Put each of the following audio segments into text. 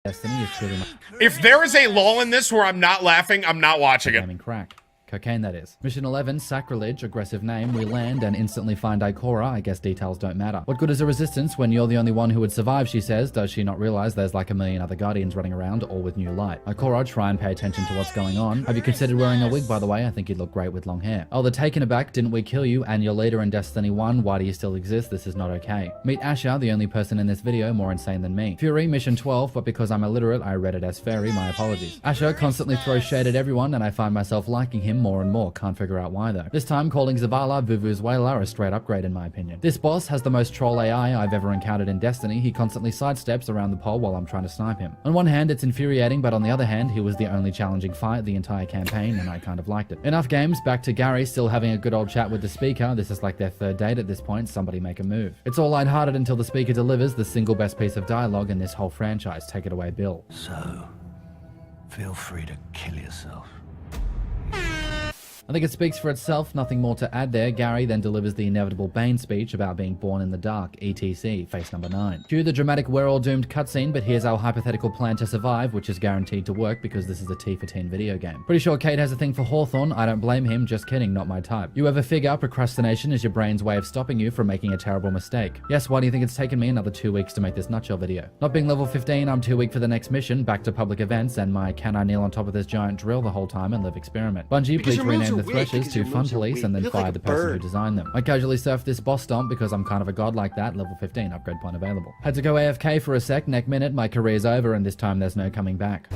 Destiny is truly my If there is a lull in this where I'm not laughing, I'm not watching it. gaming crack. Cocaine, that is. Mission 11, Sacrilege, aggressive name. We land and instantly find Ikora. I guess details don't matter. What good is a resistance when you're the only one who would survive, she says. Does she not realize there's like a million other Guardians running around, all with new light? Ikora, try and pay attention to what's going on. Have you considered wearing a wig, by the way? I think you'd look great with long hair. Oh, they're taken aback. Didn't we kill you and your leader in Destiny 1? Why do you still exist? This is not okay. Meet Asher, the only person in this video more insane than me. Fury, mission 12, but because I'm illiterate, I read it as Fairy. My apologies. Asher constantly throws shade at everyone, and I find myself liking him more and more. Can't figure out why though. This time calling Zavala Vuvuzuela a straight upgrade in my opinion. This boss has the most troll AI I've ever encountered in Destiny. He constantly sidesteps around the pole while I'm trying to snipe him. On one hand it's infuriating, but on the other hand he was the only challenging fight the entire campaign and I kind of liked it. Enough games, back to Gary still having a good old chat with the speaker. This is like their third date at this point. Somebody make a move. It's all lighthearted until the speaker delivers the single best piece of dialogue in this whole franchise. Take it away, Bill. So, feel free to kill yourself. I think it speaks for itself, nothing more to add there. Gary then delivers the inevitable Bane speech about being born in the dark, etc. Face number 9. Cue the dramatic we're all doomed cutscene, but here's our hypothetical plan to survive, which is guaranteed to work because this is a T for teen video game. Pretty sure Cade has a thing for Hawthorne. I don't blame him, just kidding, not my type. You ever figure procrastination is your brain's way of stopping you from making a terrible mistake? Yes, why do you think it's taken me another 2 weeks to make this nutshell video? Not being level 15, I'm too weak for the next mission, back to public events, and my can I kneel on top of this giant drill the whole time and live experiment. Bungie, please rename the Threshers to Fun Police and then fire the person who designed them. I casually surfed this boss stomp because I'm kind of a god like that. Level 15, upgrade point available. Had to go AFK for a sec, neck minute, my career's over and this time there's no coming back.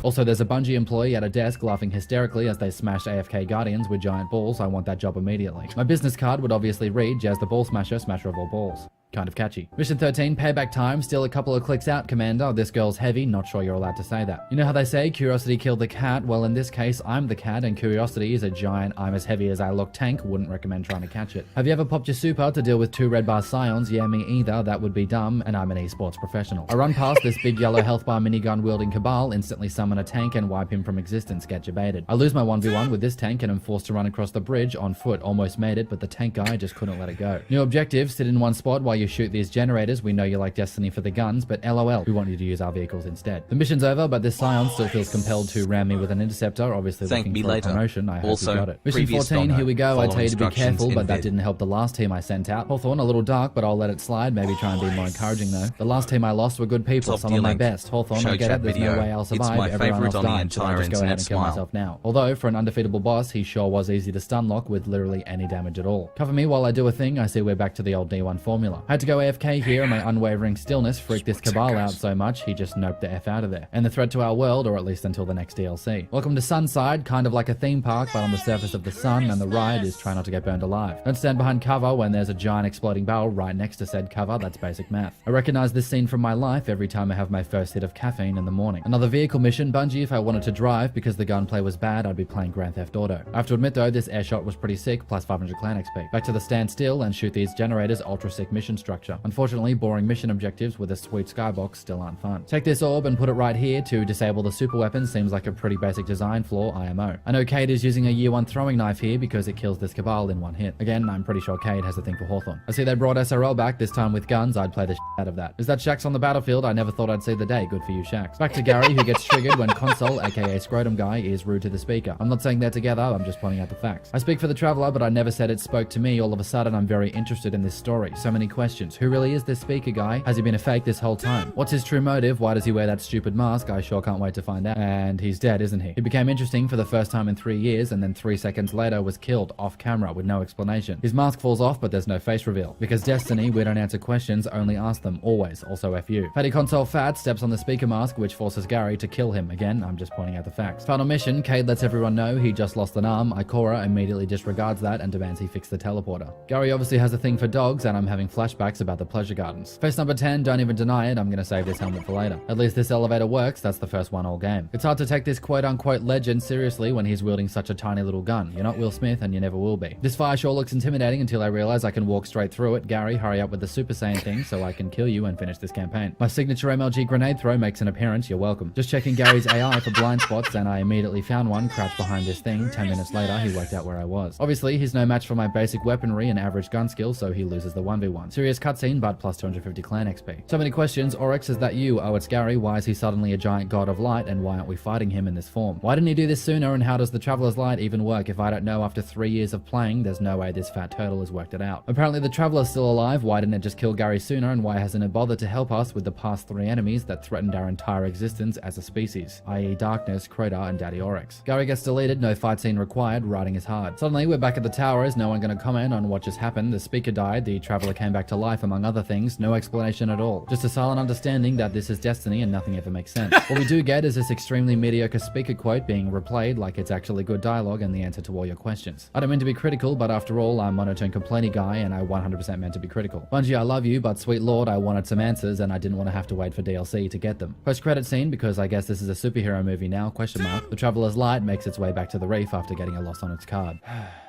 Also, there's a Bungie employee at a desk laughing hysterically as they smash AFK Guardians with giant balls. I want that job immediately. My business card would obviously read, Jazz the Ball Smasher, smasher of all balls. Kind of catchy. Mission 13, payback time, still a couple of clicks out, Commander. This girl's heavy, not sure you're allowed to say that. You know how they say curiosity killed the cat? Well, in this case, I'm the cat and curiosity is a giant I'm as heavy as I look tank. Wouldn't recommend trying to catch it. Have you ever popped your super to deal with 2 red bar scions? Yeah, me either. That would be dumb, and I'm an esports professional. I run past this big yellow health bar minigun wielding cabal, instantly summon a tank and wipe him from existence. Get you baited. I lose my 1v1 with this tank and am forced to run across the bridge on foot. Almost made it, but the tank guy just couldn't let it go. New objective, sit in one spot while you shoot these generators. We know you like Destiny for the guns, but LOL, we want you to use our vehicles instead. The mission's over, but this scion still feels compelled to ram me with an interceptor, obviously looking for a promotion. I hope you got it. Mission 14, here we go. I tell you to be careful, but that didn't help the last team I sent out. Hawthorne, a little dark, but I'll let it slide. Maybe try and be more encouraging though. The last team I lost were good people, some of my best. Hawthorne, I get it, there's no way I'll survive. Everyone else died, so I'll just go ahead and kill myself now. Although, for an undefeatable boss, he sure was easy to stun lock with literally any damage at all. Cover me while I do a thing. I see we're back to the old D1 formula. I had to go AFK here, and my unwavering stillness freaked this cabal out so much he just noped the F out of there. And the threat to our world, or at least until the next DLC. Welcome to Sunside, kind of like a theme park but on the surface of the sun, and the ride is try not to get burned alive. Don't stand behind cover when there's a giant exploding barrel right next to said cover. That's basic math. I recognize this scene from my life every time I have my first hit of caffeine in the morning. Another vehicle mission. Bungie, if I wanted to drive because the gunplay was bad, I'd be playing Grand Theft Auto. I have to admit though, this air shot was pretty sick, plus 500 clan XP. Back to the stand still and shoot these generators. Ultra sick mission structure. Unfortunately, boring mission objectives with a sweet skybox still aren't fun. Take this orb and put it right here to disable the super weapon. Seems like a pretty basic design flaw, IMO. I know Cade is using a year 1 throwing knife here because it kills this cabal in one hit. Again, I'm pretty sure Cade has a thing for Hawthorne. I see they brought SRL back, this time with guns. I'd play the shit out of that. Is that Shax on the battlefield? I never thought I'd see the day. Good for you, Shax. Back to Gary, who gets triggered when Console, aka Scrotum Guy, is rude to the speaker. I'm not saying they're together, I'm just pointing out the facts. I speak for the Traveler, but I never said it spoke to me. All of a sudden, I'm very interested in this story. So many questions. Who really is this speaker guy? Has he been a fake this whole time? What's his true motive? Why does he wear that stupid mask? I sure can't wait to find out. And he's dead, isn't he? It became interesting for the first time in 3 years, and then 3 seconds later was killed off camera with no explanation. His mask falls off, but there's no face reveal. Because Destiny, we don't answer questions, only ask them, always. Also F you. Fatty Console Fat steps on the speaker mask, which forces Gary to kill him. Again, I'm just pointing out the facts. Final mission, Cade lets everyone know he just lost an arm. Ikora immediately disregards that and demands he fix the teleporter. Gary obviously has a thing for dogs, and I'm having flashbacks about the pleasure gardens. Face number 10, don't even deny it, I'm gonna save this helmet for later. At least this elevator works, that's the first one all game. It's hard to take this quote-unquote legend seriously when he's wielding such a tiny little gun. You're not Will Smith and you never will be. This fire sure looks intimidating until I realize I can walk straight through it. Gary, hurry up with the Super Saiyan thing so I can kill you and finish this campaign. My signature MLG grenade throw makes an appearance, you're welcome. Just checking Gary's AI for blind spots and I immediately found one crouched behind this thing. 10 minutes later, he worked out where I was. Obviously, he's no match for my basic weaponry and average gun skill, so he loses the 1v1. Serious cutscene, but plus 250 clan XP. So many questions. Oryx, is that you? Oh, it's Gary. Why is he suddenly a giant god of light, and why aren't we fighting him in this form? Why didn't he do this sooner, and how does the Traveler's Light even work? If I don't know after 3 years of playing, there's no way this fat turtle has worked it out. Apparently the Traveler's still alive. Why didn't it just kill Gary sooner, and why hasn't it bothered to help us with the past 3 enemies that threatened our entire existence as a species, i.e. Darkness, Crota, and Daddy Oryx? Gary gets deleted, no fight scene required, writing is hard. Suddenly we're back at the tower. Is no one going to comment on what just happened? The speaker died, the Traveler came back to life, among other things. No explanation at all. Just a silent understanding that this is destiny and nothing ever makes sense. What we do get is this extremely mediocre speaker quote being replayed like it's actually good dialogue and the answer to all your questions. I don't mean to be critical, but after all, I'm a monotone complaining guy and I 100% meant to be critical. Bungie, I love you, but sweet lord, I wanted some answers and I didn't want to have to wait for DLC to get them. Post-credit scene, because I guess this is a superhero movie now, question mark. The Traveler's Light makes its way back to the reef after getting a loss on its card.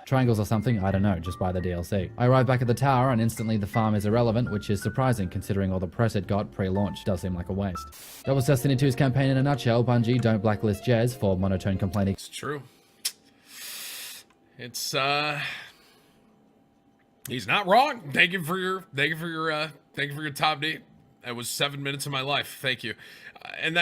Triangles or something, I don't know, just buy the DLC. I arrive back at the tower and instantly the farm is irrelevant, which is surprising considering all the press it got pre-launch. Does seem like a waste. That was Destiny 2's campaign in a nutshell. Bungie, don't blacklist Jez for monotone complaining. It's true. It's he's not wrong. Thank you for your top date. That was 7 minutes of my life. Thank you. And that